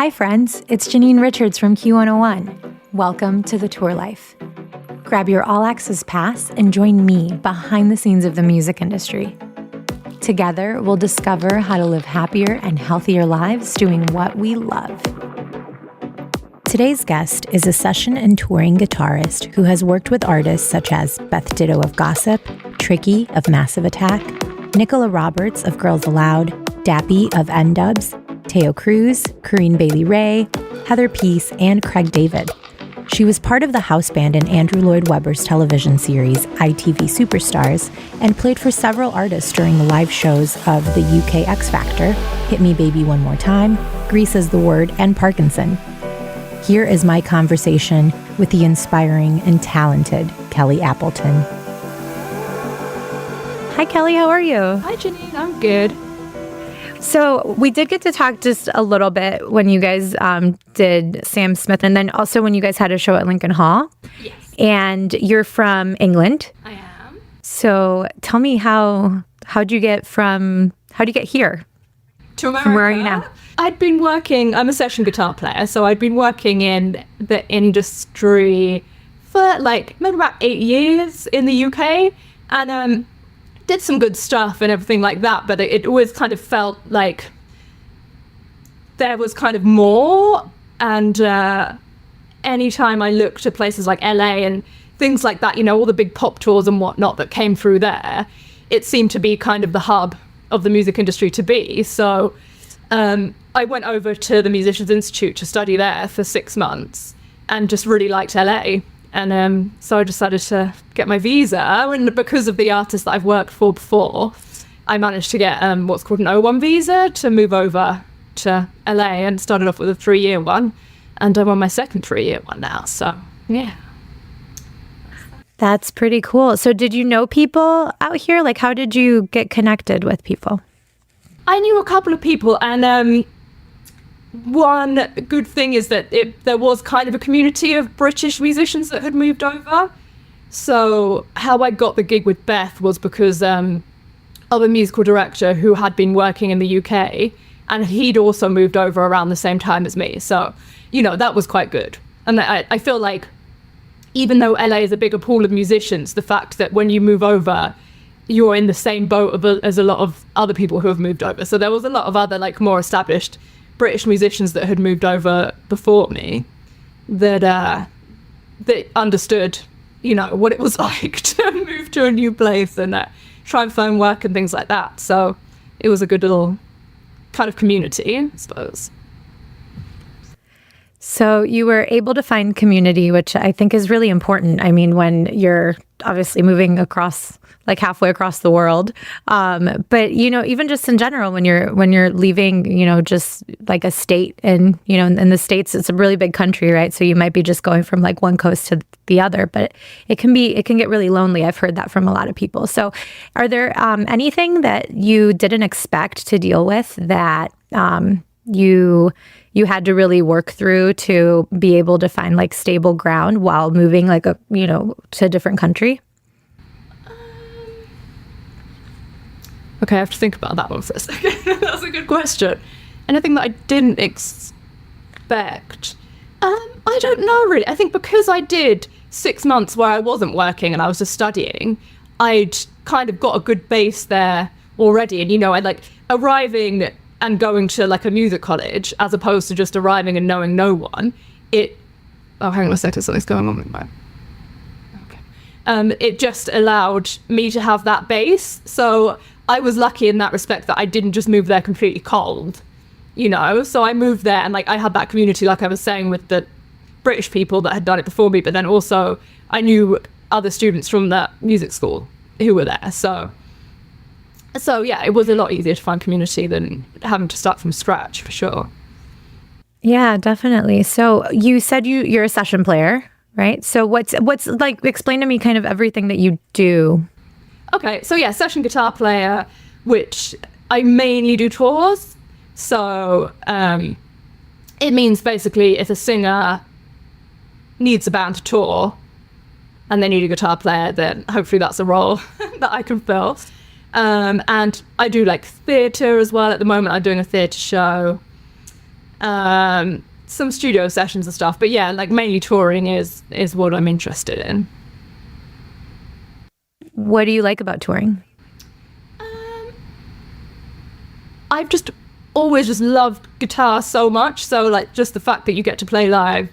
Hi friends, it's Janine Richards from Q101. Welcome to The Tour Life. Grab your all-access pass and join me behind the scenes of the music industry. Together, we'll discover how to live happier and healthier lives doing what we love. Today's guest is a session and touring guitarist who has worked with artists such as Beth Ditto of Gossip, Tricky of Massive Attack, Nicola Roberts of Girls Aloud, Dappy of N-Dubs, Teo Cruz, Corinne Bailey Ray, Heather Peace, and Craig David. She was part of the house band in Andrew Lloyd Webber's television series ITV Superstars and played for several artists during the live shows of the UK X Factor, Hit Me Baby One More Time, Grease is the Word, and Parkinson. Here is my conversation with the inspiring and talented Kelly Appleton. Hi, Kelly. How are you? Hi, Janine. I'm good. So we did get to talk just a little bit when you guys did Sam Smith, and then also when you guys had a show at Lincoln Hall. Yes. And you're from England. I am. So tell me how'd you get here? To America. From where are you now? I'm a session guitar player, so I'd been working in the industry for maybe about 8 years in the UK, and did some good stuff and everything like that, but it always kind of felt like there was kind of more, and anytime I looked at places like LA and things like that, all the big pop tours and whatnot that came through there, it seemed to be kind of the hub of the music industry to be. So I went over to the Musicians Institute to study there for 6 months and just really liked LA. And so I decided to get my visa, and because of the artists that I've worked for before, I managed to get what's called an O1 visa to move over to LA, and started off with a 3-year one, and I'm on my second 3-year one now, so yeah. That's pretty cool. So did you know people out here? How did you get connected with people? I knew a couple of people, and one good thing is that there was kind of a community of British musicians that had moved over. So how I got the gig with Beth was because of a musical director who had been working in the UK, and he'd also moved over around the same time as me. So, that was quite good. And I feel like even though LA is a bigger pool of musicians, the fact that when you move over, you're in the same boat as a lot of other people who have moved over. So there was a lot of other more established British musicians that had moved over before me that understood, what it was like to move to a new place and try and find work and things like that. So it was a good little kind of community, I suppose. So you were able to find community, which I think is really important. I mean, when you're obviously moving across, halfway across the world, but even just in general, when you're leaving, just a state, and in the States, it's a really big country, right? So you might be just going from one coast to the other, but it can get really lonely. I've heard that from a lot of people. So, are there anything that you didn't expect to deal with that you had to really work through to be able to find stable ground while moving to a different country? Okay, I have to think about that one for a second. That's a good question. Anything that I didn't expect? I don't know really. I think because I did 6 months where I wasn't working and I was just studying, I'd kind of got a good base there already. And I'd arriving and going to a music college as opposed to just arriving and knowing no one. Oh, hang on a second, something's going on with my... Okay. It just allowed me to have that base. So I was lucky in that respect that I didn't just move there completely cold, So I moved there and I had that community, like I was saying, with the British people that had done it before me, but then also I knew other students from that music school who were there. So yeah, it was a lot easier to find community than having to start from scratch, for sure. Yeah, definitely. So you said you're a session player, right? So what's explain to me kind of everything that you do. Okay, so yeah, session guitar player, which I mainly do tours. So it means basically if a singer needs a band to tour and they need a guitar player, then hopefully that's a role that I can fill. And I do theatre as well. At the moment, I'm doing a theatre show. some studio sessions and stuff. But yeah, like mainly touring is what I'm interested in. What do you like about touring? I've just always just loved guitar so much. So like just the fact that you get to play live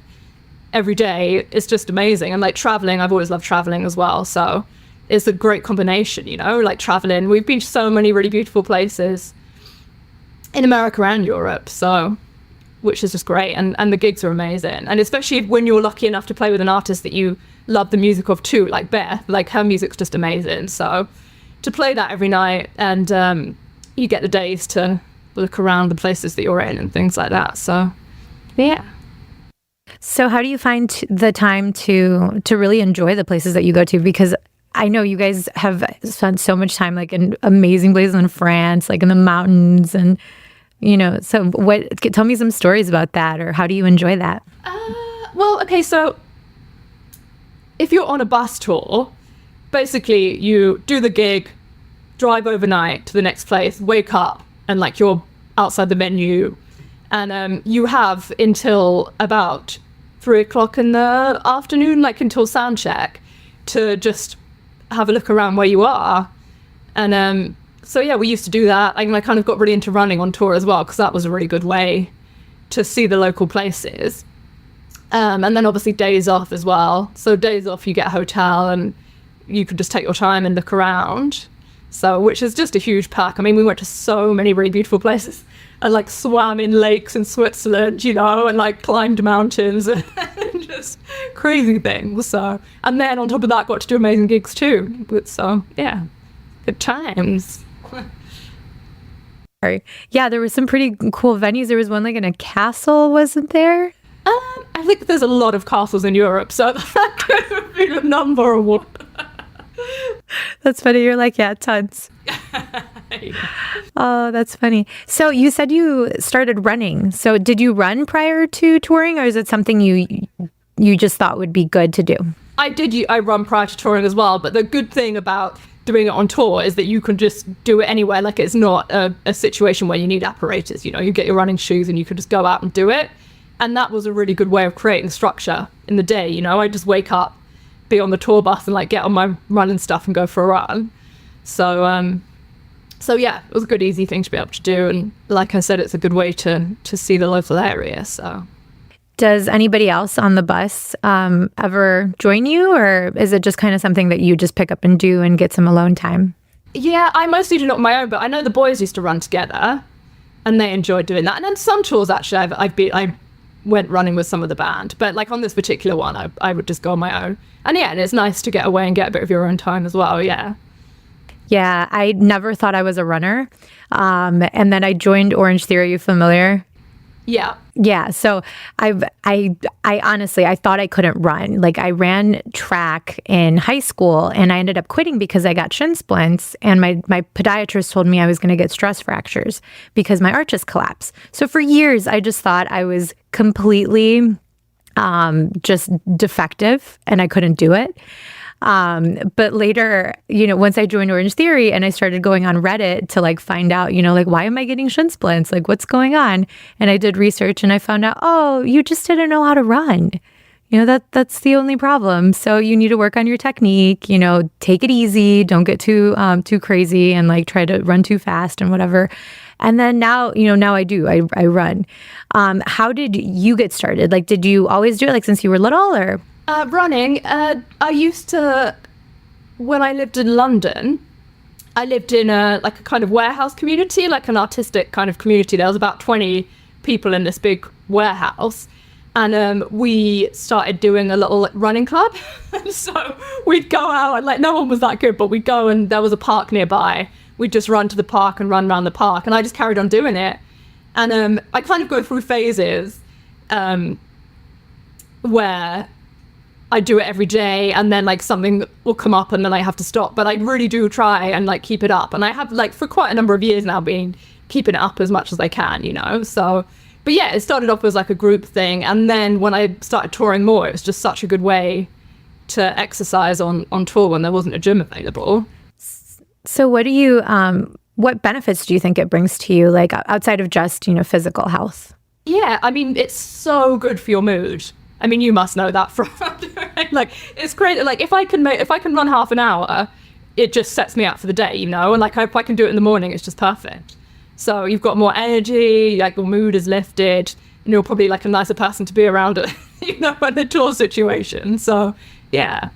every day is just amazing. And like traveling, I've always loved traveling as well. So it's a great combination, you know, like traveling. We've been to so many really beautiful places in America and Europe. So, which is just great. And the gigs are amazing. And especially when you're lucky enough to play with an artist that you love the music of too, like Beth, like her music's just amazing. So to play that every night, and you get the days to look around the places that you're in and things like that. So, yeah. So how do you find the time to really enjoy the places that you go to? Because I know you guys have spent so much time like in amazing places in France, like in the mountains, and so tell me some stories about that, or how do you enjoy that? Well, okay, so if you're on a bus tour, basically you do the gig, drive overnight to the next place, wake up, and like you're outside the venue, and you have until about 3:00 in the afternoon, like until sound check, to just have a look around where you are. And so yeah, we used to do that. I kind of got really into running on tour as well, because that was a really good way to see the local places. And then obviously days off as well. So days off, you get a hotel and you could just take your time and look around. So, which is just a huge pack. I mean, we went to so many really beautiful places and like swam in lakes in Switzerland, and like climbed mountains and just crazy things. So, and then on top of that, got to do amazing gigs too. So, yeah, good times. Yeah, there were some pretty cool venues. There was one like in a castle, wasn't there? I think there's a lot of castles in Europe, so that could have been a number of one. That's funny. You're like, yeah, tons. Oh, that's funny. So you said you started running. So did you run prior to touring, or is it something you just thought would be good to do? I run prior to touring as well, but the good thing about doing it on tour is that you can just do it anywhere. Like it's not a situation where you need apparatus. You get your running shoes and you can just go out and do it. And that was a really good way of creating structure in the day. I just wake up, be on the tour bus and like get on my running stuff and go for a run. So yeah, it was a good, easy thing to be able to do. And like I said, it's a good way to see the local area. So, does anybody else on the bus ever join you, or is it just kind of something that you just pick up and do and get some alone time? Yeah, I mostly do it on my own, but I know the boys used to run together and they enjoyed doing that. And then some tours, actually, I went running with some of the band, but like on this particular one, I would just go on my own. And yeah, and it's nice to get away and get a bit of your own time as well. Yeah. Yeah, I never thought I was a runner. And then I joined Orange Theory. Are you familiar? Yeah. Yeah. So I honestly, I thought I couldn't run. Like I ran track in high school and I ended up quitting because I got shin splints, and my podiatrist told me I was going to get stress fractures because my arches collapsed. So for years, I just thought I was completely just defective and I couldn't do it. But later, once I joined Orange Theory and I started going on Reddit to like find out, like, why am I getting shin splints? Like, what's going on? And I did research and I found out, oh, you just didn't know how to run. That's the only problem. So you need to work on your technique, take it easy. Don't get too crazy and like try to run too fast and whatever. And then now, now I do, I run. How did you get started? Like, did you always do it like since you were little, or? Running, I used to, when I lived in London, I lived in a kind of warehouse community, like an artistic kind of community. There was about 20 people in this big warehouse. And we started doing a little running club. So we'd go out and like, no one was that good, but we'd go and there was a park nearby. We'd just run to the park and run around the park. And I just carried on doing it. And I kind of go through phases where I do it every day and then like something will come up and then I have to stop. But I really do try and like keep it up. And I have like for quite a number of years now been keeping it up as much as I can, So, but yeah, it started off as like a group thing. And then when I started touring more, it was just such a good way to exercise on tour when there wasn't a gym available. So what benefits do you think it brings to you, like outside of just, physical health? Yeah, I mean, it's so good for your mood. I mean, you must know that from like, it's great. Like, if I can run half an hour, it just sets me up for the day, you know. And like, if I can do it in the morning, it's just perfect. So you've got more energy, like your mood is lifted, and you're probably like a nicer person to be around it, you know, in the tour situation. So yeah,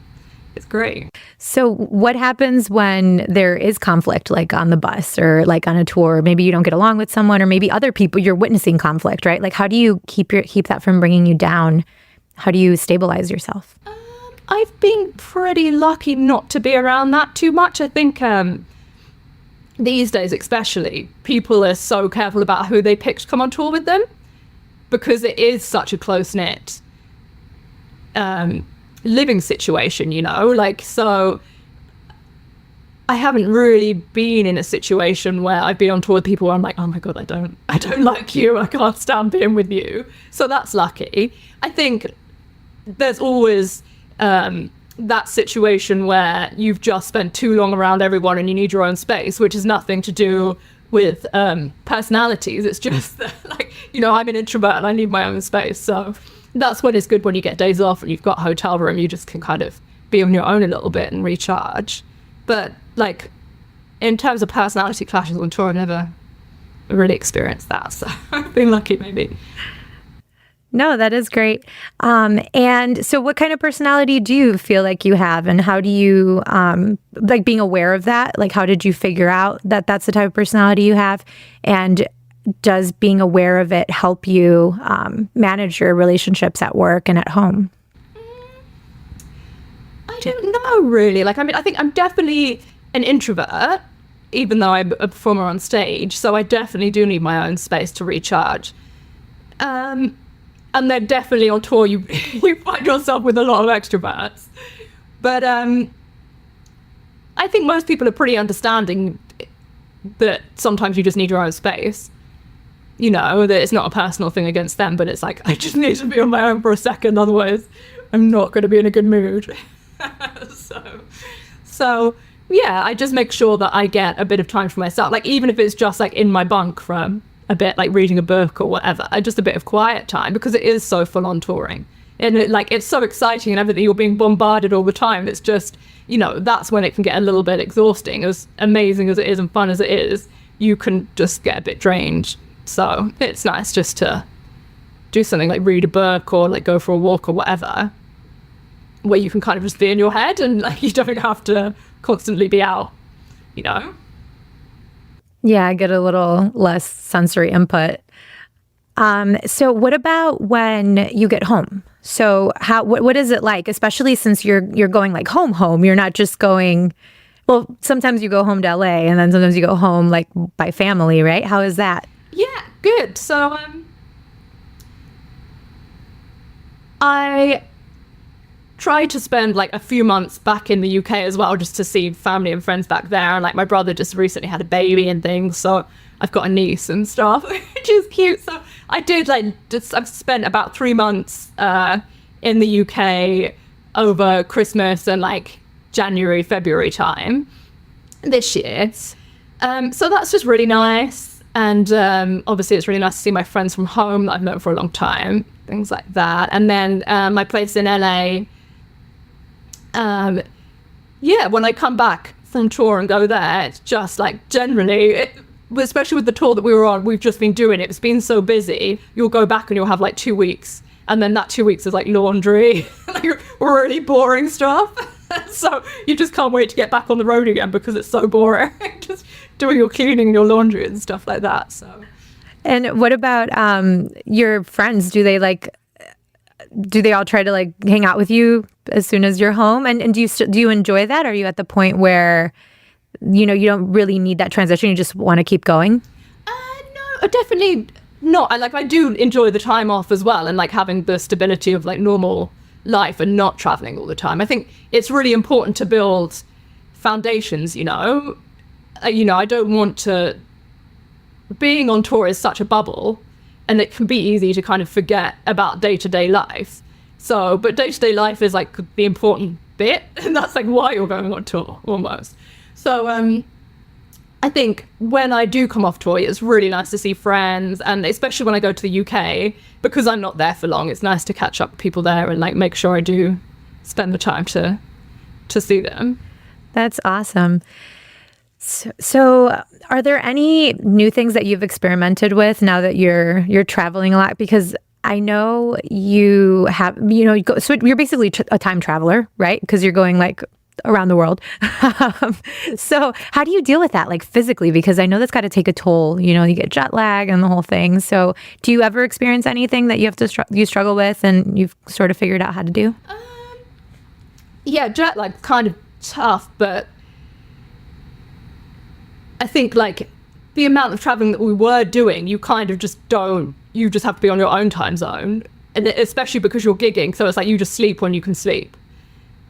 it's great. So what happens when there is conflict, like on the bus or like on a tour? Maybe you don't get along with someone, or maybe other people, you're witnessing conflict, right? Like, how do you keep that from bringing you down? How do you stabilize yourself? I've been pretty lucky not to be around that too much. I think these days especially, people are so careful about who they pick to come on tour with them, because it is such a close-knit living situation, you know. Like, so I haven't really been in a situation where I've been on tour with people where I'm like, oh my god, I don't like you, I can't stand being with you. So that's lucky. I think there's always that situation where you've just spent too long around everyone and you need your own space, which is nothing to do with personalities. It's just that, like, you know, I'm an introvert and I need my own space. So that's when it's good, when you get days off and you've got a hotel room, you just can kind of be on your own a little bit and recharge. But like, in terms of personality clashes on tour, I've never really experienced that. So I've been lucky, maybe. No, that is great. And so what kind of personality do you feel like you have, and how do you, like, being aware of that? Like, how did you figure out that that's the type of personality you have? And does being aware of it help you manage your relationships at work and at home? I don't know, really. Like, I mean, I think I'm definitely an introvert, even though I'm a performer on stage. So I definitely do need my own space to recharge. And then definitely on tour, you find yourself with a lot of extroverts. But I think most people are pretty understanding that sometimes you just need your own space. You know, that it's not a personal thing against them, but it's like, I just need to be on my own for a second, otherwise I'm not going to be in a good mood. So yeah, I just make sure that I get a bit of time for myself. Like, even if it's just like in my bunk for a bit, like reading a book or whatever, just a bit of quiet time, because it is so full on touring. And it's so exciting and everything, you're being bombarded all the time. It's just, you know, that's when it can get a little bit exhausting. As amazing as it is and fun as it is, you can just get a bit drained. So it's nice just to do something like read a book or like go for a walk or whatever, where you can kind of just be in your head and like you don't have to constantly be out, you know? Yeah, I get a little less sensory input. So what about when you get home? So what is it like, especially since you're going like home? You're not just going, well, sometimes you go home to LA and then sometimes you go home like by family, right? How is that? Yeah, good. So I try to spend like a few months back in the UK as well, just to see family and friends back there. And like, my brother just recently had a baby and things, so I've got a niece and stuff, which is cute. So I've spent about 3 months in the UK over Christmas and like January, February time this year. So that's just really nice. And obviously it's really nice to see my friends from home that I've known for a long time, things like that. And then my place in LA, yeah, when I come back from tour and go there, it's just like generally, especially with the tour that we were on, we've just been doing it. It's been so busy. You'll go back and you'll have like 2 weeks. And then that 2 weeks is like laundry, like really boring stuff. So you just can't wait to get back on the road again because it's so boring. Just doing your cleaning and your laundry and stuff like that. So. And what about your friends? Do they all try to like hang out with you as soon as you're home? And do you enjoy that? Are you at the point where, you know, you don't really need that transition, you just want to keep going? No, definitely not. I do enjoy the time off as well, and like having the stability of like normal life and not traveling all the time. I think it's really important to build foundations, you know. I don't want to, being on tour is such a bubble, and it can be easy to kind of forget about day-to-day life. So, but day-to-day life is like the important bit, and that's like why you're going on tour almost. So I think when I do come off tour, it's really nice to see friends, and especially when I go to the UK, because I'm not there for long, it's nice to catch up with people there and like make sure I do spend the time to see them. That's awesome. So are there any new things that you've experimented with now that you're traveling a lot? Because I know you have, so you're basically a time traveler, right? Because you're going like around the world. So how do you deal with that, like physically? Because I know that's got to take a toll. You get jet lag and the whole thing. So do you ever experience anything that you have to you struggle with and you've sort of figured out how to do? Yeah, jet lag kind of tough, but I think like the amount of traveling that we were doing, you kind of just don't. You just have to be on your own time zone, and especially because you're gigging. So it's like you just sleep when you can sleep.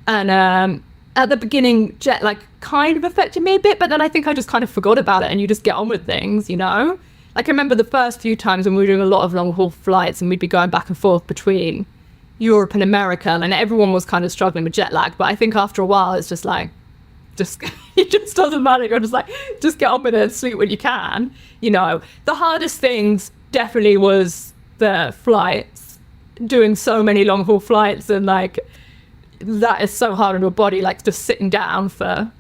And at the beginning, jet lag kind of affected me a bit, but then I think I just kind of forgot about it and you just get on with things, Like I remember the first few times when we were doing a lot of long haul flights and we'd be going back and forth between Europe and America, and everyone was kind of struggling with jet lag. But I think after a while, it's just like, it just doesn't matter. You're just like, just get on with it and sleep when you can. The hardest things definitely was the flights, doing so many long haul flights, and like, that is so hard on your body, like just sitting down for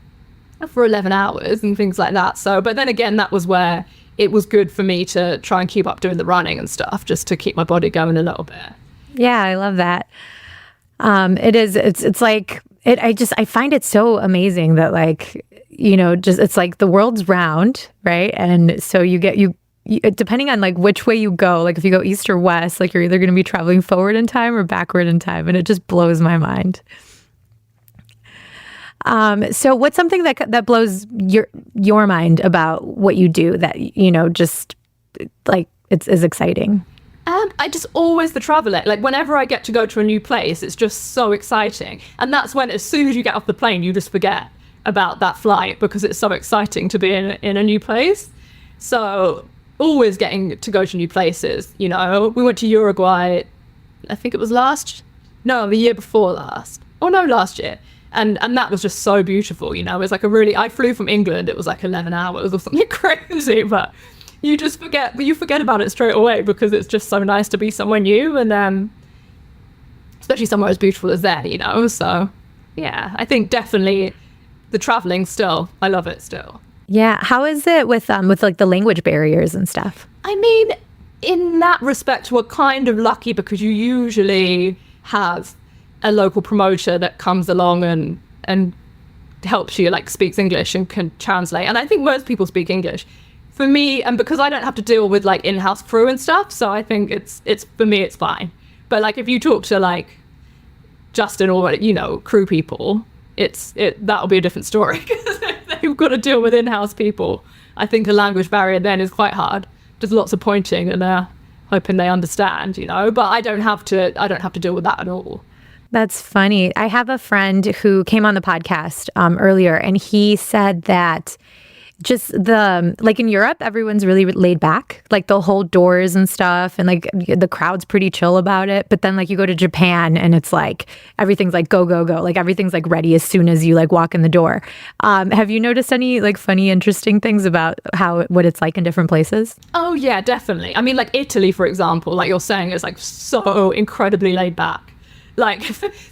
11 hours and things like that. So, but then again, that was where it was good for me to try and keep up doing the running and stuff, just to keep my body going a little bit. Yeah, I love that. It's like, I find it so amazing that like, it's like the world's round, right? And so you depending on like which way you go, like if you go east or west, like you're either going to be traveling forward in time or backward in time. And it just blows my mind. So what's something that blows your mind about what you do that, just like is exciting? I just always the traveler. Like whenever I get to go to a new place, it's just so exciting. And that's when, as soon as you get off the plane, you just forget about that flight because it's so exciting to be in a new place. So always getting to go to new places. We went to Uruguay, I think it was the year before last. Oh no, last year. And that was just so beautiful. It was like I flew from England, it was like 11 hours or something crazy, but you forget about it straight away because it's just so nice to be somewhere new, and especially somewhere as beautiful as there, so yeah, I think definitely the traveling still, I love it still. Yeah. How is it with like the language barriers and stuff? I mean, in that respect, we're kind of lucky because you usually have a local promoter that comes along and helps you, like speaks English and can translate. And I think most people speak English. For me, and because I don't have to deal with like in-house crew and stuff, so I think it's for me it's fine. But like if you talk to like Justin or crew people, that'll be a different story because they've got to deal with in-house people. I think a language barrier then is quite hard. There's lots of pointing and hoping they understand, but I don't have to deal with that at all. That's funny. I have a friend who came on the podcast earlier, and he said that just like in Europe, everyone's really laid back. Like they'll hold doors and stuff, and like the crowd's pretty chill about it. But then like you go to Japan and it's like everything's like go, go, go. Like everything's like ready as soon as you like walk in the door. Have you noticed any like funny, interesting things about what it's like in different places? Oh yeah, definitely. I mean, like Italy, for example, like you're saying, is like so incredibly laid back. Like,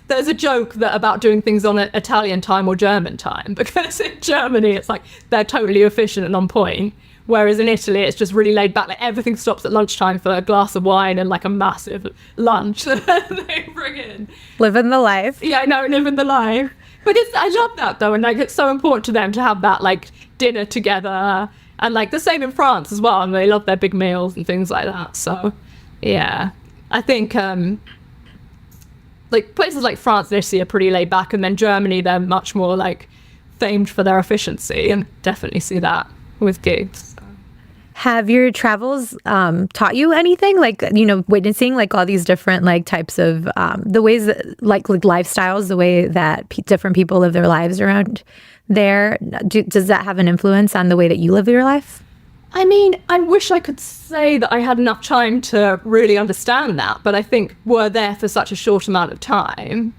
there's a joke about doing things on Italian time or German time, because in Germany, it's like they're totally efficient and on point. Whereas in Italy, it's just really laid back. Like, everything stops at lunchtime for a glass of wine and like a massive lunch that they bring in. Living the life. Yeah, I know, living the life. But I love that, though. And like, it's so important to them to have that like dinner together. And like the same in France as well. And they love their big meals and things like that. So, yeah, I think... like places like France and Italy are pretty laid back, and then Germany, they're much more like famed for their efficiency, and definitely see that with gigs. Have your travels taught you anything? Like, witnessing like all these different like types of the ways that like lifestyles, the way that different people live their lives around there. Does that have an influence on the way that you live your life? I mean, I wish I could say that I had enough time to really understand that, but I think we're there for such a short amount of time.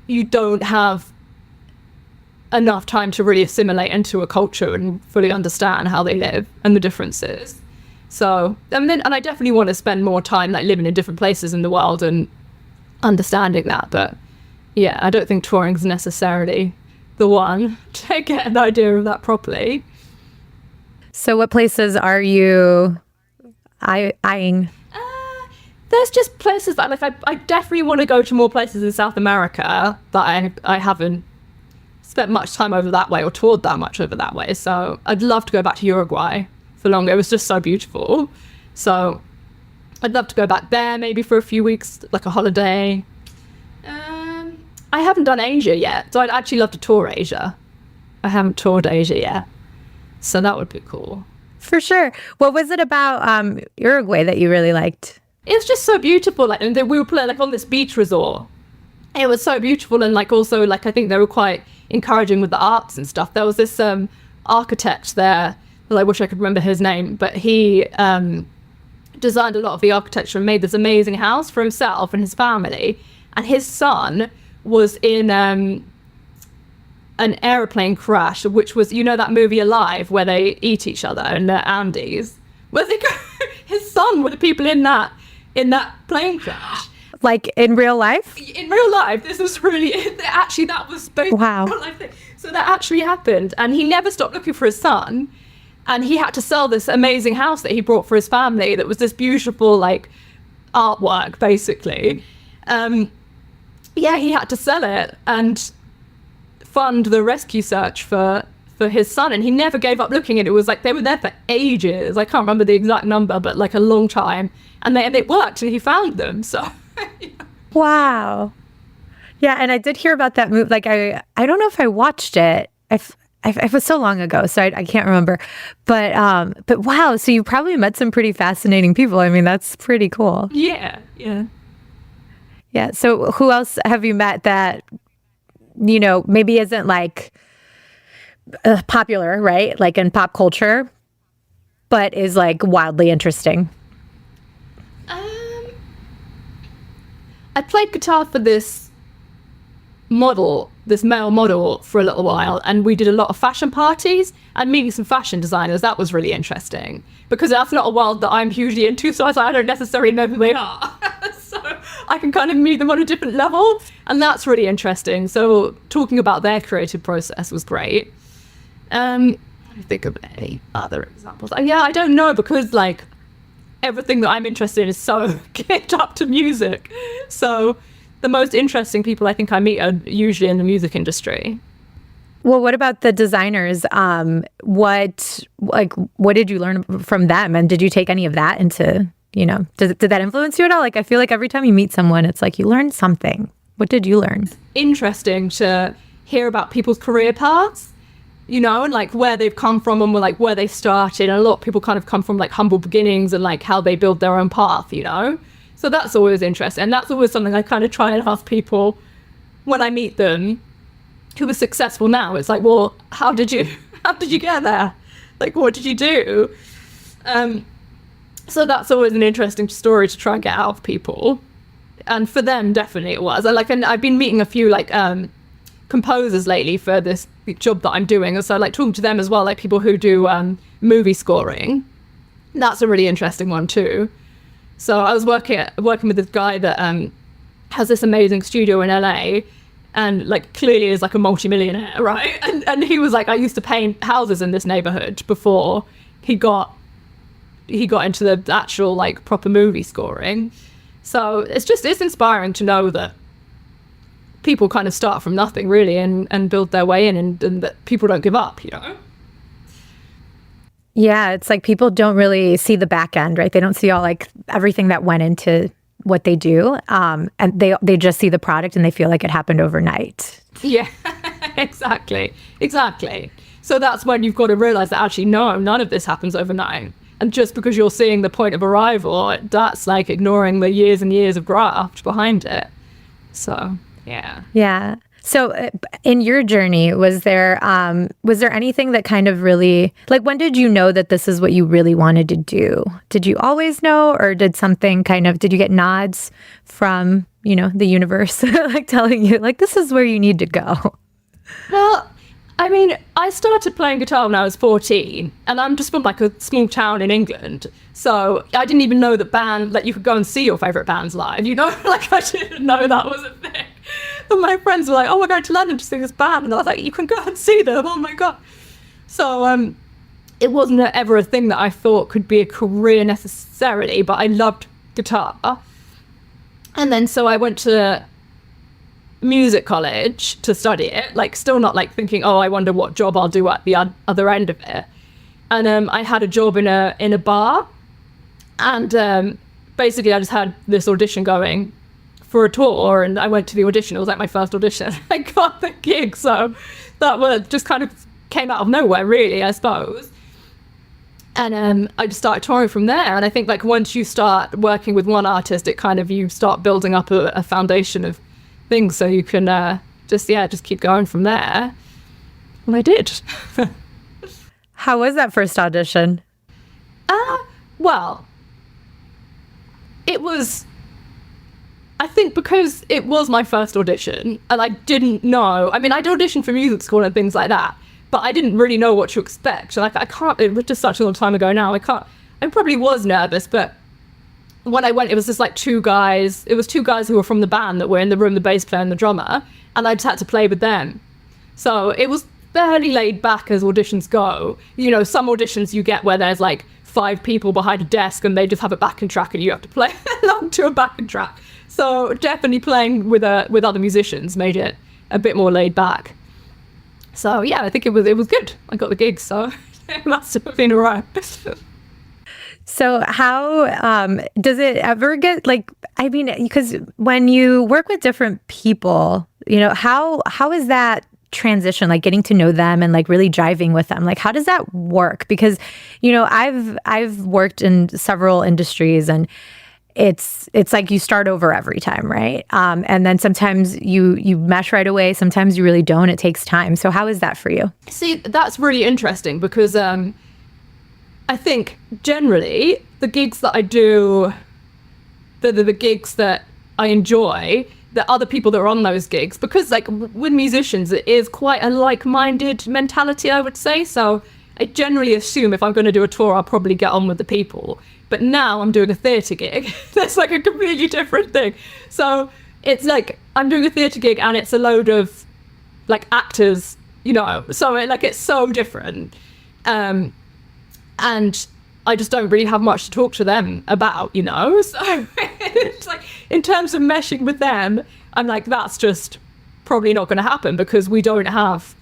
You don't have enough time to really assimilate into a culture and fully understand how they live and the differences. So, and I definitely want to spend more time like living in different places in the world and understanding that. But yeah, I don't think touring is necessarily the one to get an idea of that properly. So what places are you eyeing? There's just places that like I definitely want to go to more places in South America that I haven't spent much time over that way or toured that much over that way. So I'd love to go back to Uruguay for longer. It was just so beautiful. So I'd love to go back there maybe for a few weeks, like a holiday. I haven't done Asia yet, so I'd actually love to tour Asia. I haven't toured Asia yet, so that would be cool. For sure. What was it about Uruguay that you really liked? It was just so beautiful. Like, and we were playing like on this beach resort. It was so beautiful, and like also like I think they were quite encouraging with the arts and stuff. There was this architect there. Well, I wish I could remember his name, but he designed a lot of the architecture and made this amazing house for himself and his family. And his son was in an airplane crash, which was, you know, that movie Alive where they eat each other in the Andes. Where they go, his son were the people in that plane crash. Like in real life? In real life, this was really, actually that was both. Wow. Real life thing. So that actually happened, and he never stopped looking for his son, and he had to sell this amazing house that he brought for his family that was this beautiful like artwork basically. Yeah, he had to sell it and fund the rescue search for his son, and he never gave up looking. And it was like they were there for ages. I can't remember the exact number, but like a long time, and it worked, and he found them. So yeah. Wow. Yeah, and I did hear about that movie. Like I don't know if I watched it. It was so long ago, so I can't remember. But wow, so you probably met some pretty fascinating people. I mean, that's pretty cool. Yeah. Yeah. So who else have you met that, you know, maybe isn't like popular, right? Like in pop culture, but is like wildly interesting? I played guitar for this male model for a little while, and we did a lot of fashion parties and meeting some fashion designers. That was really interesting because that's not a world that I'm hugely into, so I don't necessarily know who they are. So I can kind of meet them on a different level, and that's really interesting. So talking about their creative process was great. I think of any other examples. Yeah, I don't know, because like everything that I'm interested in is so geared up to music. So the most interesting people I think I meet are usually in the music industry. Well, what about the designers? What did you learn from them? And did you take any of that into, you know, did that influence you at all? Like, I feel like every time you meet someone, it's like you learn something. What did you learn? Interesting to hear about people's career paths, you know, and like where they've come from and like where they started. And a lot of people kind of come from like humble beginnings and like how they build their own path, you know? So that's always interesting. And that's always something I kind of try and ask people when I meet them who are successful now. It's like, well, how did you get there? Like, what did you do? So that's always an interesting story to try and get out of people. And for them, definitely it was. And I've been meeting a few like composers lately for this job that I'm doing. And so like talking to them as well, like people who do movie scoring. That's a really interesting one too. So I was working with this guy that has this amazing studio in LA, and like clearly is like a multimillionaire, right? And he was like, I used to paint houses in this neighborhood before he got into the actual like proper movie scoring. So it's inspiring to know that people kind of start from nothing really and build their way in, and that people don't give up, you know? Yeah, it's like people don't really see the back end, right? They don't see all like everything that went into what they do, and they just see the product and they feel like it happened overnight. Yeah, exactly. So that's when you've got to realize that actually no, none of this happens overnight. And just because you're seeing the point of arrival, that's like ignoring the years and years of graft behind it. So yeah. Yeah. So in your journey, was there anything that kind of really, like, when did you know that this is what you really wanted to do? Did you always know, or did you get nods from, you know, the universe, like telling you, like, this is where you need to go? Well, I mean, I started playing guitar when I was 14, and I'm just from like a small town in England. So I didn't even know that like you could go and see your favourite bands live, you know? Like I didn't know that was a thing. And my friends were like, oh, we're going to London to see this band. And I was like, you can go and see them, oh my God. So it wasn't ever a thing that I thought could be a career necessarily, but I loved guitar. And then so I went to music college to study it, like still not like thinking, oh, I wonder what job I'll do at the other end of it. And I had a job in a bar, and basically I just had this audition going for a tour, and I went to the audition. It was like my first audition. I got the gig, so that was just kind of came out of nowhere, really, I suppose. And I just started touring from there. And I think like once you start working with one artist, it kind of, you start building up a foundation of things, so you can just keep going from there. And I did. How was that first audition? Well, it was, I think because it was my first audition and I didn't know, I mean, I'd auditioned for music school and things like that, but I didn't really know what to expect. And I can't, it was just such a long time ago now, I probably was nervous, but when I went, it was just like two guys who were from the band that were in the room, the bass player and the drummer, and I just had to play with them. So it was fairly laid back as auditions go. You know, some auditions you get where there's like 5 people behind a desk and they just have a backing track and you have to play along to a backing track. So definitely playing with other musicians made it a bit more laid back. So yeah, I think it was good. I got the gig, so it must have been all right. So how does it ever get like, I mean, because when you work with different people, you know, how is that transition, like getting to know them and like really jiving with them? Like, how does that work? Because, you know, I've worked in several industries, and it's like you start over every time, right? And then sometimes you mesh right away. Sometimes you really don't. It takes time. So how is that for you? See, that's really interesting because I think generally the gigs that I do, the gigs that I enjoy, the other people that are on those gigs, because like with musicians, it is quite a like-minded mentality, I would say. So I generally assume if I'm going to do a tour, I'll probably get on with the people. But now I'm doing a theatre gig. That's like a completely different thing. So it's like I'm doing a theatre gig and it's a load of like actors, you know, so it's so different. And I just don't really have much to talk to them about, you know? So it's like, in terms of meshing with them, I'm like, that's just probably not going to happen because we don't have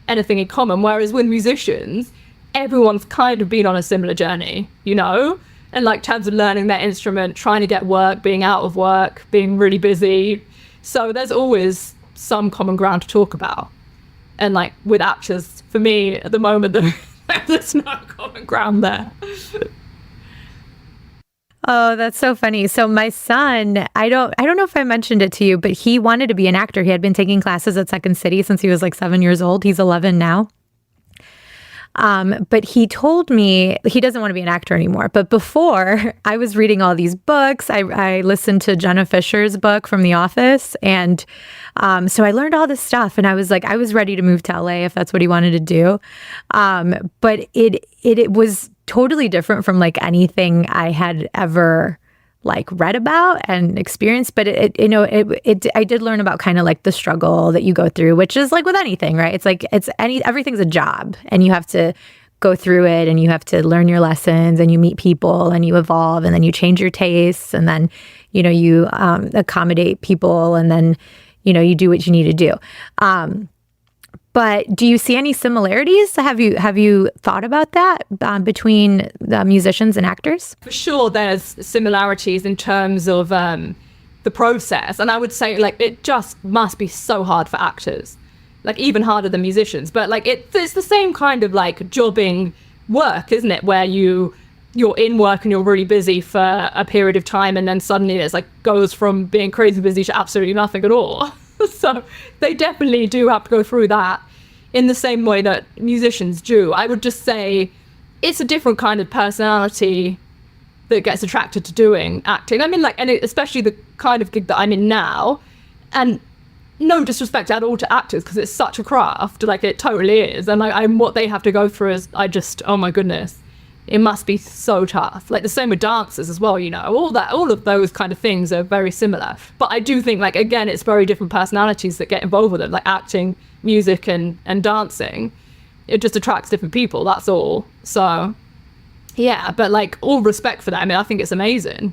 anything in common. Whereas with musicians, everyone's kind of been on a similar journey, you know? And like, in terms of learning their instrument, trying to get work, being out of work, being really busy. So there's always some common ground to talk about. And like with actors, for me at the moment, there's no common ground there. Oh, that's so funny. So my son, I don't know if I mentioned it to you, but he wanted to be an actor. He had been taking classes at Second City since he was like 7 years old. He's 11 now. But he told me he doesn't want to be an actor anymore. But before, I was reading all these books. I listened to Jenna Fisher's book from The Office. And so I learned all this stuff. And I was like, I was ready to move to LA if that's what he wanted to do. But it was totally different from like anything I had ever like read about and experienced. But I did learn about kind of like the struggle that you go through, which is like with anything, right? It's like everything's a job and you have to go through it and you have to learn your lessons and you meet people and you evolve and then you change your tastes and then, you know, you accommodate people and then, you know, you do what you need to do. But do you see any similarities? Have you thought about that between the musicians and actors? For sure, there's similarities in terms of the process. And I would say, like, it just must be so hard for actors, like even harder than musicians. But like it's the same kind of like jobbing work, isn't it? Where you're in work and you're really busy for a period of time, and then suddenly it's like goes from being crazy busy to absolutely nothing at all. So they definitely do have to go through that in the same way that musicians do. I would just say it's a different kind of personality that gets attracted to doing acting. I mean, like, and especially the kind of gig that I'm in now. And no disrespect at all to actors, because it's such a craft, like it totally is. And like what they have to go through is, oh my goodness, it must be so tough. Like the same with dancers as well, you know, all of those kind of things are very similar. But I do think, like, again, it's very different personalities that get involved with it, like acting, music and dancing. It just attracts different people, that's all. So yeah, but like all respect for that. I mean, I think it's amazing.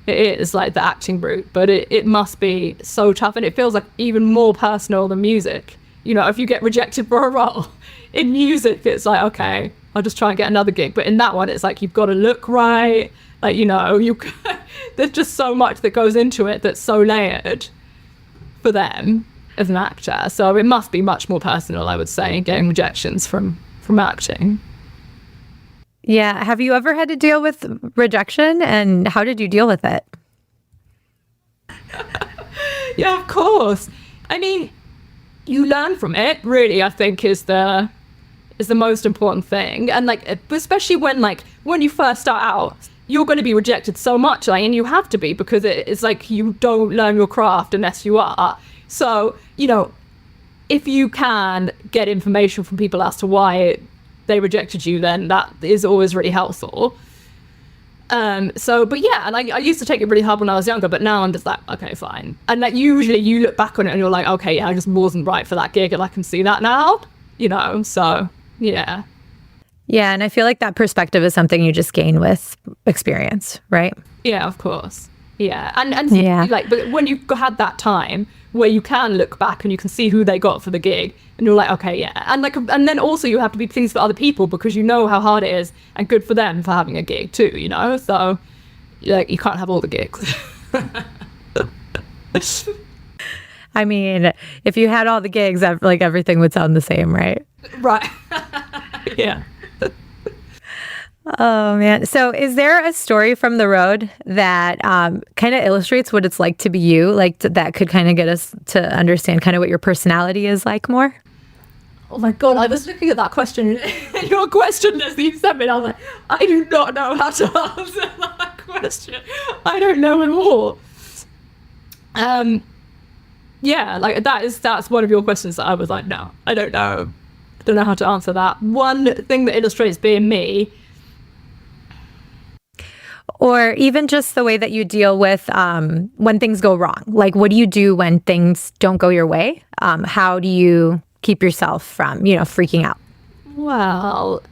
It is, like, the acting route, but it must be so tough, and it feels like even more personal than music. You know, if you get rejected for a role in music, it's like, okay, I'll just try and get another gig. But in that one, it's like, you've got to look right. Like, you know, there's just so much that goes into it that's so layered for them as an actor. So it must be much more personal, I would say, getting rejections from acting. Yeah. Have you ever had to deal with rejection, and how did you deal with it? Yeah, of course. I mean, you learn from it, really, I think is the most important thing. And like, especially when you first start out, you're going to be rejected so much, like, and you have to be, because it's like you don't learn your craft unless you are. So, you know, if you can get information from people as to why they rejected you, then that is always really helpful. But yeah, and I used to take it really hard when I was younger, but now I'm just like, okay, fine. And like, usually you look back on it and you're like, okay, yeah, I just wasn't right for that gig, and I can see that now, you know. So yeah. Yeah, and I feel like that perspective is something you just gain with experience, right? Yeah, of course. Yeah, and yeah, like, but when you've had that time where you can look back and you can see who they got for the gig, and you're like, okay, yeah, and then also you have to be pleased for other people, because you know how hard it is, and good for them for having a gig too, you know. So like, you can't have all the gigs. I mean, if you had all the gigs, like, everything would sound the same, right? Right. Yeah. Oh, man. So is there a story from the road that kind of illustrates what it's like to be you? Like, that could kind of get us to understand kind of what your personality is like more? Oh my God, I was looking at that question, your question as you sent me, and I was like, I do not know how to answer that question. I don't know at all. Yeah, like, that's one of your questions that I was like, no, I don't know. I don't know how to answer that. One thing that illustrates being me, or even just the way that you deal with when things go wrong. Like, what do you do when things don't go your way? How do you keep yourself from, freaking out? Well,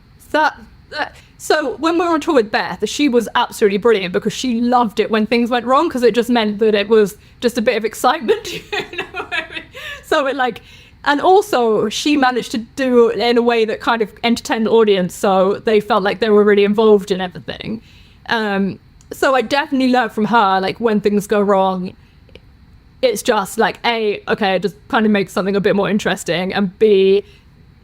so when we were on tour with Beth, she was absolutely brilliant, because she loved it when things went wrong, because it just meant that it was just a bit of excitement, you know what I mean? So it like, and also she managed to do it in a way that kind of entertained the audience, so they felt like they were really involved in everything. So I definitely learned from her, like, when things go wrong, it's just like, A, okay, just kind of make something a bit more interesting, and B,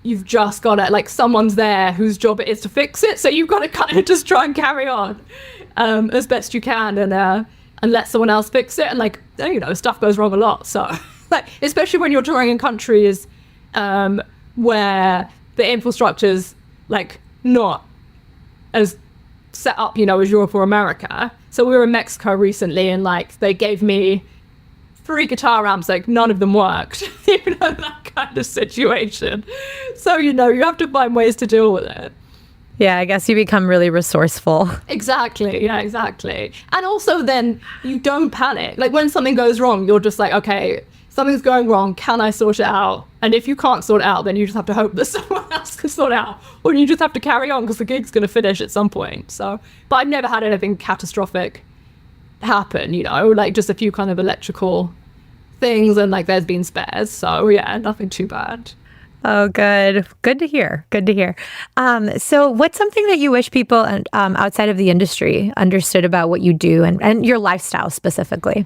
you've just got to, like, someone's there whose job it is to fix it, so you've got to kind of just try and carry on as best you can, and let someone else fix it. And like, stuff goes wrong a lot, so like, especially when you're touring in countries where the infrastructure's like not as set up, as Europe or America. So we were in Mexico recently, and like, they gave me 3 guitar amps, like none of them worked, that kind of situation. So, you have to find ways to deal with it. Yeah, I guess you become really resourceful. Exactly. Yeah, exactly. And also then you don't panic. Like, when something goes wrong, you're just like, okay, something's going wrong. Can I sort it out? And if you can't sort it out, then you just have to hope that someone else can sort it out. Or you just have to carry on, because the gig's going to finish at some point. So, but I've never had anything catastrophic happen, like just a few kind of electrical things, and like, there's been spares. So yeah, nothing too bad. Oh, good. Good to hear. Good to hear. So what's something that you wish people outside of the industry understood about what you do and your lifestyle specifically?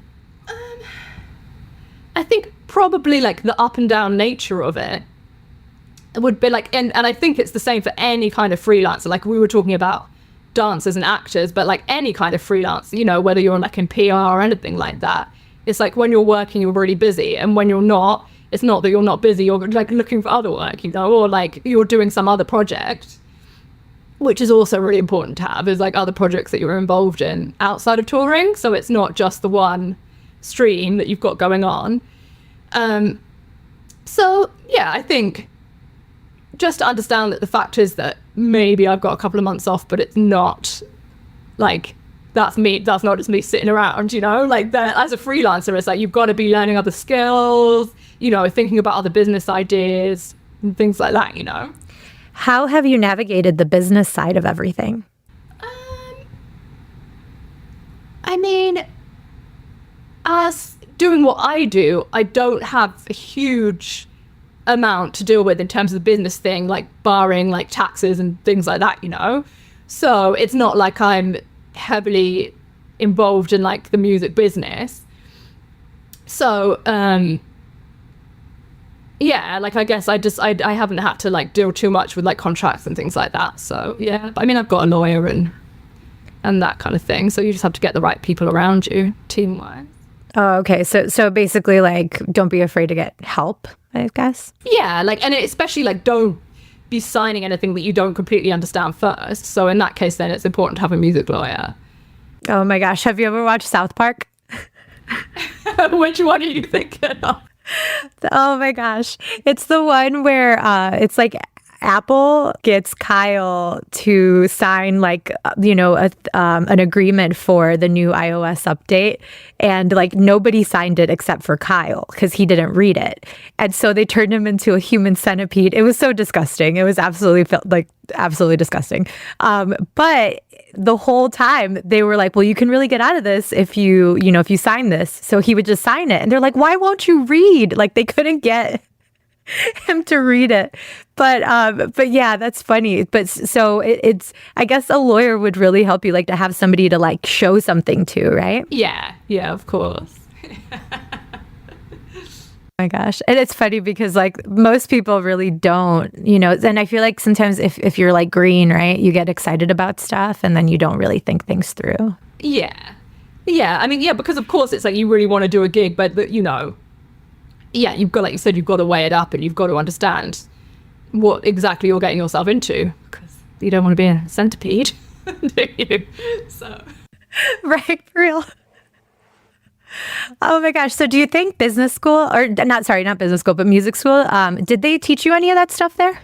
I think probably like the up and down nature of it would be like, and I think it's the same for any kind of freelancer. Like, we were talking about dancers and actors, but like any kind of freelance, whether you're like in PR or anything like that, it's like, when you're working, you're really busy, and when you're not, it's not that you're not busy, you're like looking for other work, or like you're doing some other project, which is also really important to have, is like other projects that you're involved in outside of touring. So it's not just the one stream that you've got going on. So yeah, I think just to understand that the fact is that maybe I've got a couple of months off, but it's not like that's not just me sitting around, like that. As a freelancer, it's like you've got to be learning other skills, thinking about other business ideas and things like that. How have you navigated the business side of everything? I mean, as doing what I do, I don't have a huge amount to deal with in terms of the business thing, like barring like taxes and things like that, So it's not like I'm heavily involved in like the music business. So yeah, like I guess I haven't had to like deal too much with like contracts and things like that. So yeah, but I mean, I've got a lawyer and that kind of thing. So you just have to get the right people around you, team-wise. Oh, okay. So basically, like, don't be afraid to get help, I guess. Yeah, like, and especially like, don't be signing anything that you don't completely understand first. So in that case, then it's important to have a music lawyer. Oh my gosh, have you ever watched South Park? Which one are you thinking of? Oh my gosh, it's the one where it's like Apple gets Kyle to sign like an agreement for the new iOS update, and like nobody signed it except for Kyle because he didn't read it, and so they turned him into a human centipede. It was so disgusting. It was absolutely disgusting. But the whole time they were like, well, you can really get out of this if you sign this. So he would just sign it, and they're like, why won't you read? Like they couldn't get him to read it. But yeah, that's funny. But so it's I guess a lawyer would really help you, like to have somebody to like show something to, right? Yeah, of course. Oh my gosh. And it's funny because like most people really don't, and I feel like sometimes if you're like green, right, you get excited about stuff and then you don't really think things through. Yeah. I mean, yeah, because of course it's like you really want to do a gig, but yeah, you've got, like you said, you've got to weigh it up and you've got to understand what exactly you're getting yourself into, because you don't want to be a centipede, do you? So. Right, for real. Oh my gosh. So do you think business school, or not business school, but music school, did they teach you any of that stuff there?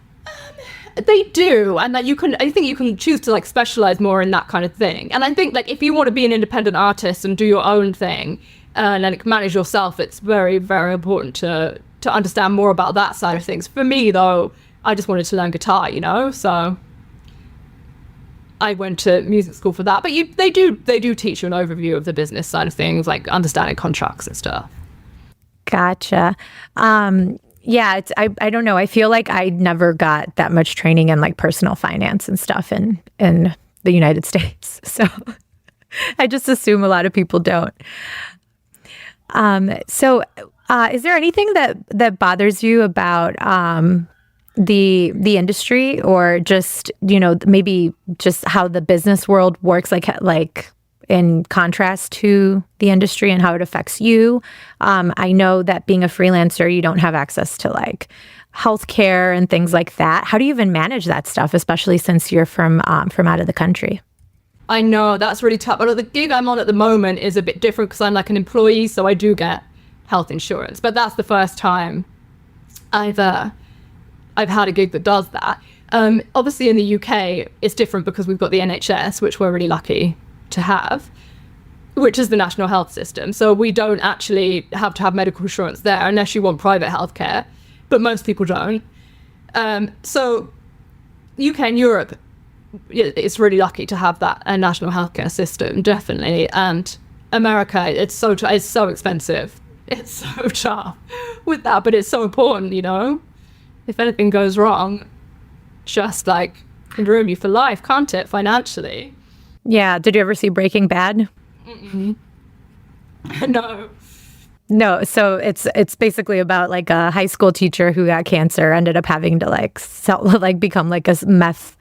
They do, and that I think you can choose to like specialize more in that kind of thing. And I think like if you want to be an independent artist and do your own thing, and like manage yourself, it's very, very important to understand more about that side of things. For me, though, I just wanted to learn guitar, so I went to music school for that. But they do teach you an overview of the business side of things, like understanding contracts and stuff. Gotcha. Yeah, I don't know. I feel like I never got that much training in like personal finance and stuff in the United States. So I just assume a lot of people don't. So is there anything that bothers you about the industry, or just maybe just how the business world works, like in contrast to the industry and how it affects you? I know that being a freelancer, you don't have access to like healthcare and things like that. How do you even manage that stuff, especially since you're from out of the country? I know that's really tough. But the gig I'm on at the moment is a bit different because I'm like an employee, so I do get health insurance. But that's the first time I've had a gig that does that. Obviously in the UK, it's different because we've got the NHS, which we're really lucky to have, which is the national health system. So we don't actually have to have medical insurance there unless you want private healthcare, but most people don't. So UK and Europe, it's really lucky to have that national healthcare system, definitely. And America, it's so expensive. It's so tough with that, but it's so important, If anything goes wrong, just like can ruin you for life, can't it, financially? Yeah. Did you ever see Breaking Bad? Mm-mm. No. So it's basically about like a high school teacher who got cancer, ended up having to become like a meth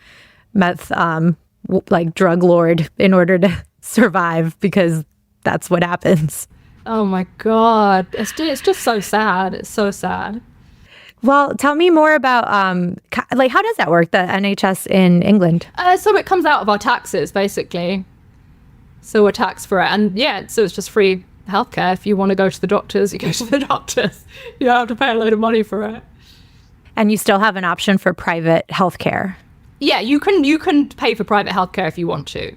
like drug lord in order to survive, because that's what happens. Oh my God. It's just so sad. It's so sad. Well, tell me more about like how does that work, the NHS in England? So it comes out of our taxes, basically. So we're taxed for it, and yeah, so it's just free healthcare. If you want to go to the doctors, you go to the doctors. You don't have to pay a load of money for it. And you still have an option for private healthcare. Yeah, you can pay for private healthcare if you want to.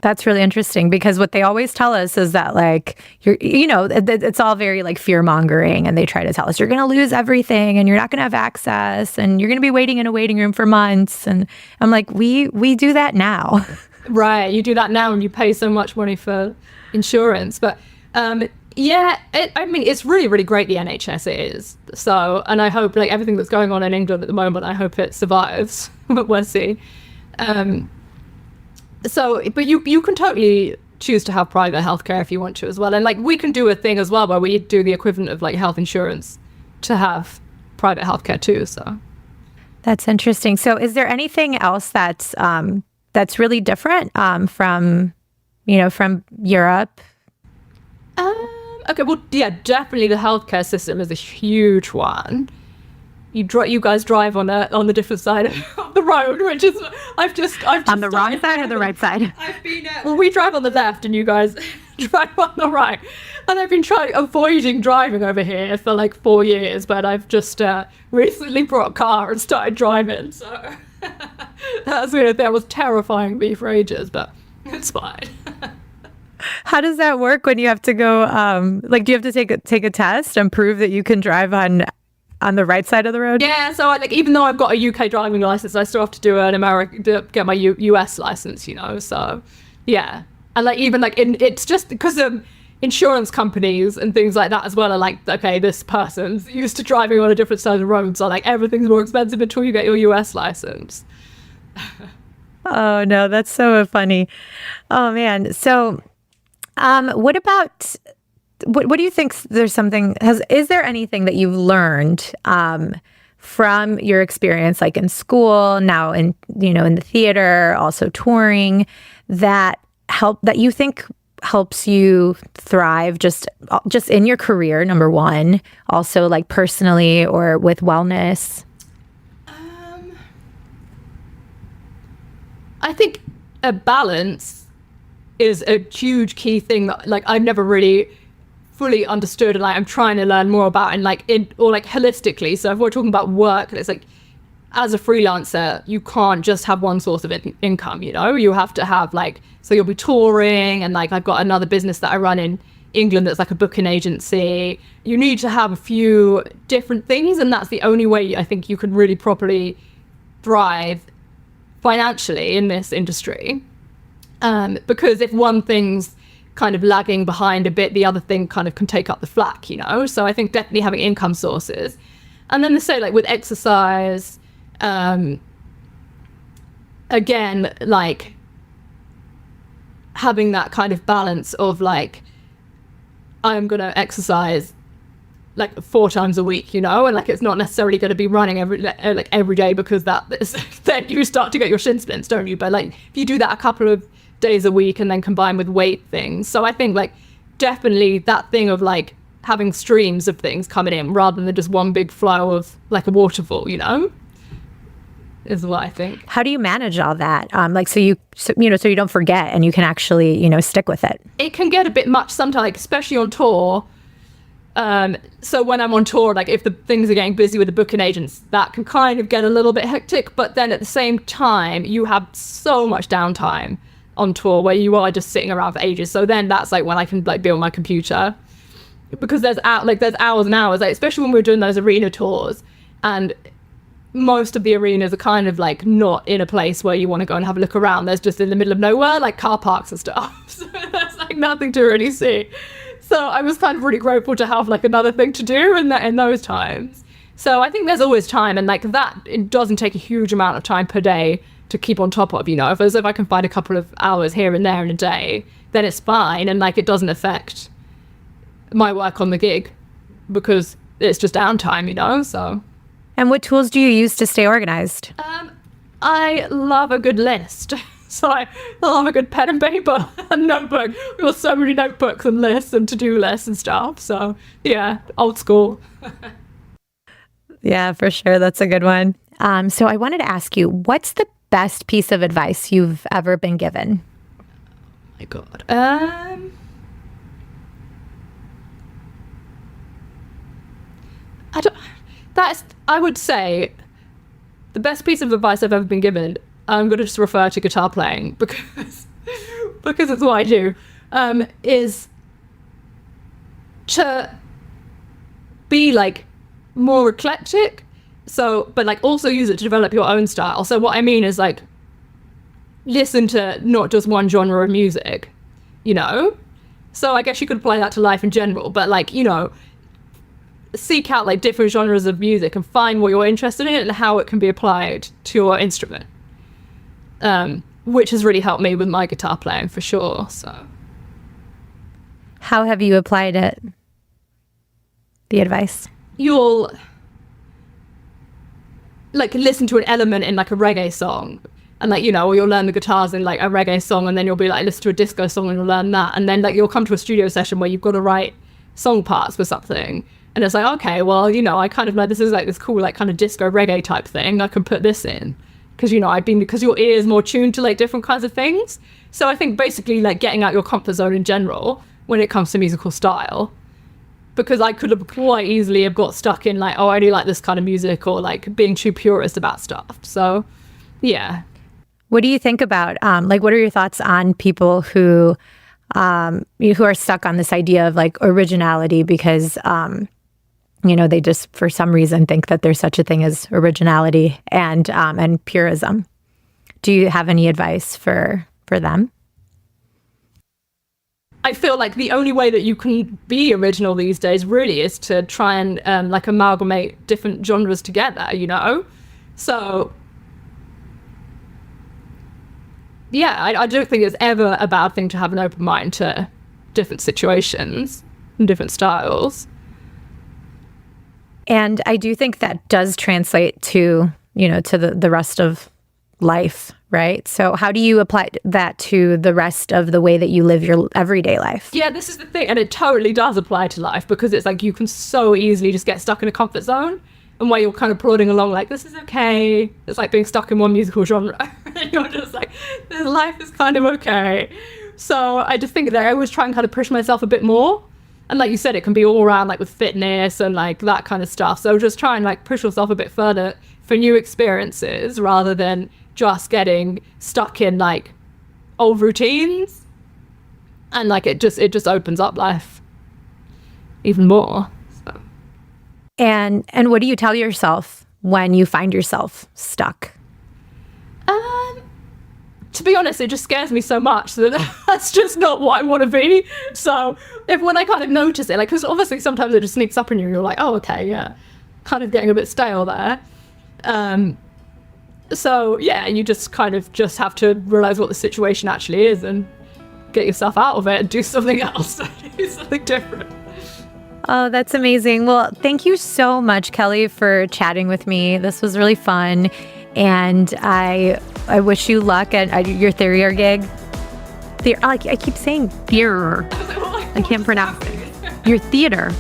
That's really interesting, because what they always tell us is that, like, it's all very like fear mongering, and they try to tell us you're going to lose everything and you're not going to have access and you're going to be waiting in a waiting room for months. And I'm like, we do that now. Right. You do that now and you pay so much money for insurance. But it's really, really great, the NHS is. So, and I hope, like, everything that's going on in England at the moment, I hope it survives. But we'll see. But you can totally choose to have private healthcare if you want to as well. And like, we can do a thing as well where we do the equivalent of like health insurance to have private healthcare too. So that's interesting. So is there anything else that's really different from Europe? Okay, well, yeah, definitely the healthcare system is a huge one. You guys drive on the different side of the road, which is I've just on the wrong side or the right side. Well, we drive on the left and you guys drive on the right, and I've been avoiding driving over here for like 4 years, but I've just recently brought a car and started driving, so that was terrifying me for ages, but it's fine. How does that work when you have to go? Do you have to take a test and prove that you can drive on the right side of the road? Yeah, so even though I've got a UK driving license, I still have to do get my US license, so yeah. And it's just because of insurance companies and things like that as well are like, okay, this person's used to driving on a different side of the road, so like everything's more expensive until you get your US license. Oh no, that's so funny. Oh man. So what about what do you think? Is there anything that you've learned from your experience, like in school, now in the theater, also touring, that you think helps you thrive just in your career, number one, also like personally or with wellness? I think a balance is a huge key thing that like I've never really fully understood, and like I'm trying to learn more about, and holistically. So if we're talking about work, it's like, as a freelancer, you can't just have one source of income, you have to have so you'll be touring, and like I've got another business that I run in England that's like a booking agency. You need to have a few different things, and that's the only way I think you can really properly thrive financially in this industry. Because if one thing's kind of lagging behind a bit, the other thing kind of can take up the slack, so I think definitely having income sources. And then they say like with exercise, again, like having that kind of balance of like, I'm gonna exercise like 4 times a week, and like it's not necessarily going to be running every day, because then you start to get your shin splints, don't you? But like if you do that a couple of days a week and then combine with weight things, so I think like definitely that thing of like having streams of things coming in rather than just one big flow of like a waterfall, is what I think. How do you manage all that? So you don't forget and you can actually, stick with it. It can get a bit much sometimes, like, especially on tour. So when I'm on tour, like if the things are getting busy with the booking agents, that can kind of get a little bit hectic, but then at the same time, you have so much downtime on tour where you are just sitting around for ages. So then that's like when I can like be on my computer, because there's hours and hours, like especially when we're doing those arena tours, and most of the arenas are kind of like not in a place where you want to go and have a look around. There's just in the middle of nowhere, like car parks and stuff. So there's like nothing to really see. So I was kind of really grateful to have like another thing to do in those times. So I think there's always time, and like that, it doesn't take a huge amount of time per day to keep on top of, if I can find a couple of hours here and there in a day, then it's fine, and like it doesn't affect my work on the gig because it's just downtime, so. And what tools do you use to stay organized? I love a good list. So I love a good pen and paper and notebook. We've got so many notebooks and lists and to-do lists and stuff. So yeah, old school. Yeah, for sure. That's a good one. So I wanted to ask you, what's the best piece of advice you've ever been given? Oh my God. I would say the best piece of advice I've ever been given, I'm going to just refer to guitar playing because it's what I do, is to be like more eclectic. So, but like also use it to develop your own style. So what I mean is like, listen to not just one genre of music, you know? So I guess you could apply that to life in general, but like, you know, seek out like different genres of music and find what you're interested in and how it can be applied to your instrument. Which has really helped me with my guitar playing for sure. So how have you applied it? The advice? You'll like listen to an element in like a reggae song and like, you know, or you'll learn the guitars in like a reggae song and then you'll be like, listen to a disco song and you'll learn that. And then like you'll come to a studio session where you've got to write song parts for something. And it's like, okay, well, you know, I kind of like, this is like this cool, like kind of disco reggae type thing. I can put this in because, you know, because your ear is more tuned to like different kinds of things. So I think basically like getting out your comfort zone in general when it comes to musical style, because I could have quite easily have got stuck in like, oh, I only like this kind of music, or like being too purist about stuff. So yeah. What do you think about, like, what are your thoughts on people who are stuck on this idea of like originality because, you know, they just for some reason think that there's such a thing as originality and purism. Do you have any advice for them? I feel like the only way that you can be original these days really is to try and like amalgamate different genres together, you know? So yeah, I don't think it's ever a bad thing to have an open mind to different situations and different styles. And I do think that does translate to, you know, to the rest of life, right? So how do you apply that to the rest of the way that you live your everyday life? Yeah, this is the thing. And it totally does apply to life, because it's like you can so easily just get stuck in a comfort zone and where you're kind of plodding along like, this is okay. It's like being stuck in one musical genre. And you're just like, this life is kind of okay. So I just think that I always try and kind of push myself a bit more. And like you said, it can be all around like with fitness and like that kind of stuff. So just try and like push yourself a bit further for new experiences rather than just getting stuck in like old routines. And like it just opens up life even more. So. And what do you tell yourself when you find yourself stuck? To be honest, it just scares me so much that that's just not what I want to be. So when I kind of notice it, like, because obviously sometimes it just sneaks up on you and you're like, oh, okay, yeah, kind of getting a bit stale there. So yeah, you just kind of just have to realize what the situation actually is and get yourself out of it and do something else, do something different. Oh, that's amazing. Well, thank you so much, Kelly, for chatting with me. This was really fun. And I wish you luck at your theater gig. I keep saying theater. I can't pronounce it. Your theater.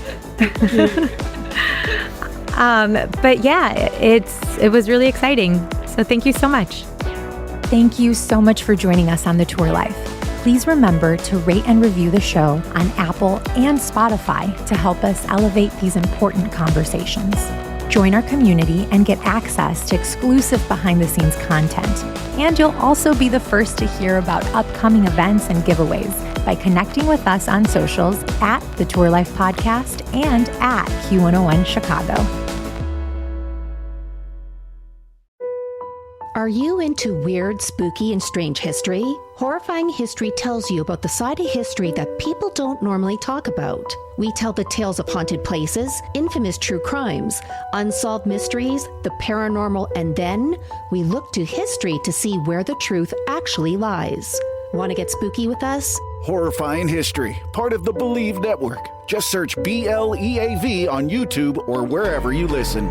But yeah, it was really exciting. So thank you so much. Thank you so much for joining us on The Tour Life. Please remember to rate and review the show on Apple and Spotify to help us elevate these important conversations. Join our community and get access to exclusive behind-the-scenes content. And you'll also be the first to hear about upcoming events and giveaways by connecting with us on socials at The Tour Life Podcast and at Q101 Chicago. Are you into weird, spooky, and strange history? Horrifying History tells you about the side of history that people don't normally talk about. We tell the tales of haunted places, infamous true crimes, unsolved mysteries, the paranormal, and then we look to history to see where the truth actually lies. Want to get spooky with us? Horrifying History, part of the Believe Network. Just search BLEAV on YouTube or wherever you listen.